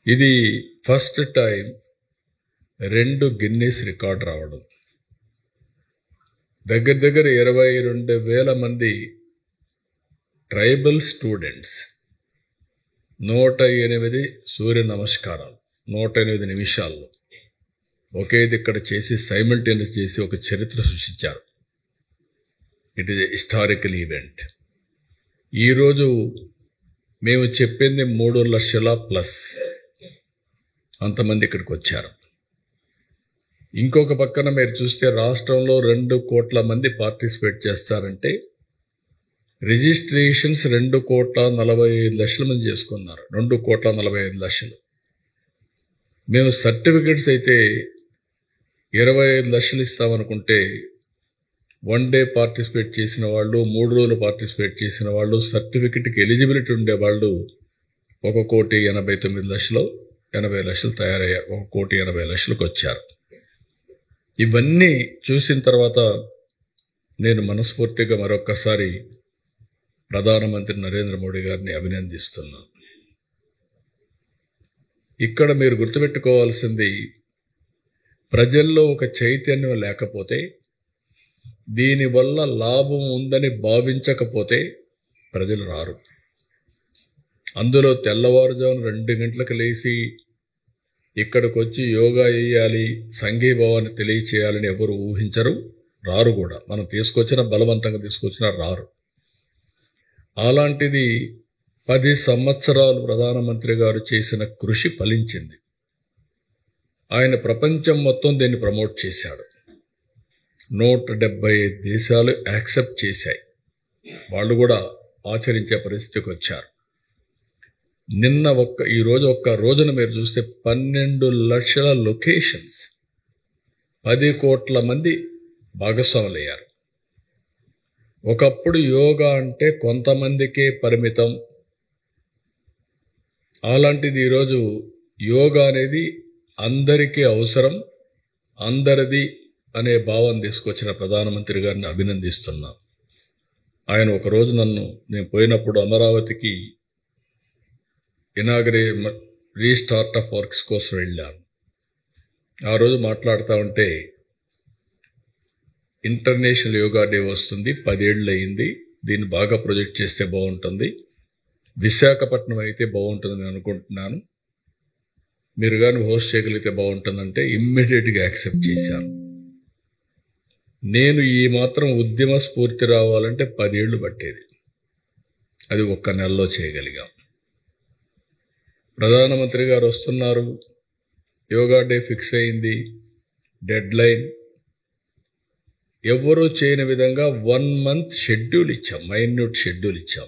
ఇది first time 2 Guinness record రావడం. దగ్గర 22,000 మంది ట్రైబల్ స్టూడెంట్స్ 108 సూర్య నమస్కారాలు 108 నిమిషాల్లో ఒకేది ఇక్కడ చేసి సైమల్టేనియస్ చేసి ఒక చరిత్ర సృష్టించారు. It is a historical event. ఈరోజు మేము చెప్పింది 3 లక్షల ప్లస్ అంతమంది ఇక్కడికి వచ్చారు. ఇంకొక పక్కన మీరు చూస్తే రాష్ట్రంలో 2 కోట్ల మంది పార్టిసిపేట్ చేస్తారంటే రిజిస్ట్రేషన్స్ 2,45,00,000 మంది చేసుకున్నారు. 2,45,00,000. మేము సర్టిఫికెట్స్ అయితే 25 లక్షలు ఇస్తామనుకుంటే 1 డే పార్టిసిపేట్ చేసిన వాళ్ళు, 3 రోజులు పార్టిసిపేట్ చేసిన వాళ్ళు, సర్టిఫికెట్కి ఎలిజిబిలిటీ ఉండేవాళ్ళు 1,89,00,000 80 లక్షలు తయారయ్యారు. 1,80,00,000కి వచ్చారు. ఇవన్నీ చూసిన తర్వాత నేను మనస్ఫూర్తిగా మరొక్కసారి ప్రధానమంత్రి నరేంద్ర మోడీ గారిని అభినందిస్తున్నాను. ఇక్కడ మీరు గుర్తుపెట్టుకోవాల్సింది, ప్రజల్లో ఒక చైతన్యం లేకపోతే, దీనివల్ల లాభం ఉందని భావించకపోతే ప్రజలు రారు. అందులో తెల్లవారుజామున 2 గంటలకు లేచి ఇక్కడికి వచ్చి యోగా చేయాలి, సంఘీభావాన్ని తెలియచేయాలని ఎవరు ఊహించరు, రారు కూడా. మనం బలవంతంగా తీసుకొచ్చినా రారు. అలాంటిది 10 సంవత్సరాలు ప్రధానమంత్రి గారు చేసిన కృషి ఫలించింది. ఆయన ప్రపంచం మొత్తం దీన్ని ప్రమోట్ చేశాడు. 175 దేశాలు యాక్సెప్ట్ చేశాయి. వాళ్ళు కూడా ఆచరించే పరిస్థితికి వచ్చారు. ఈరోజు ఒక్క రోజున మీరు చూస్తే 12 లక్షల లొకేషన్స్, 10 కోట్ల మంది భాగస్వాములయ్యారు. ఒకప్పుడు యోగా అంటే కొంతమందికే పరిమితం. అలాంటిది ఈరోజు యోగా అనేది అందరికీ అవసరం, అందరిది అనే భావం తీసుకొచ్చిన ప్రధానమంత్రి గారిని అభినందిస్తున్నా. ఆయన ఒకరోజు నేను పోయినప్పుడు అమరావతికి రీస్టార్ట్ ఆఫ్ వర్క్స్ కోసం వెళ్ళాను. ఆ రోజు మాట్లాడుతూ ఉంటే, ఇంటర్నేషనల్ యోగా డే వస్తుంది, 10 ఏళ్ళు అయింది, దీన్ని బాగా ప్రొజెక్ట్ చేస్తే బాగుంటుంది, విశాఖపట్నం అయితే బాగుంటుందని అనుకుంటున్నాను, మీరు కానీ హోస్ట్ చేయగలిగితే బాగుంటుందంటే ఇమ్మీడియట్గా యాక్సెప్ట్ చేశాను. నేను ఈ మాత్రం ఉద్యమ స్ఫూర్తి రావాలంటే 10 ఏళ్లు పట్టేది, అది ఒక్క నెలలో చేయగలిగాం. ప్రధానమంత్రి గారు వస్తున్నారు, యోగా డే ఫిక్స్ అయింది, డెడ్ లైన్. ఎవరూ చేయని విధంగా 1 మంత్ షెడ్యూల్ ఇచ్చాం, మైన్యూట్ షెడ్యూల్ ఇచ్చాం.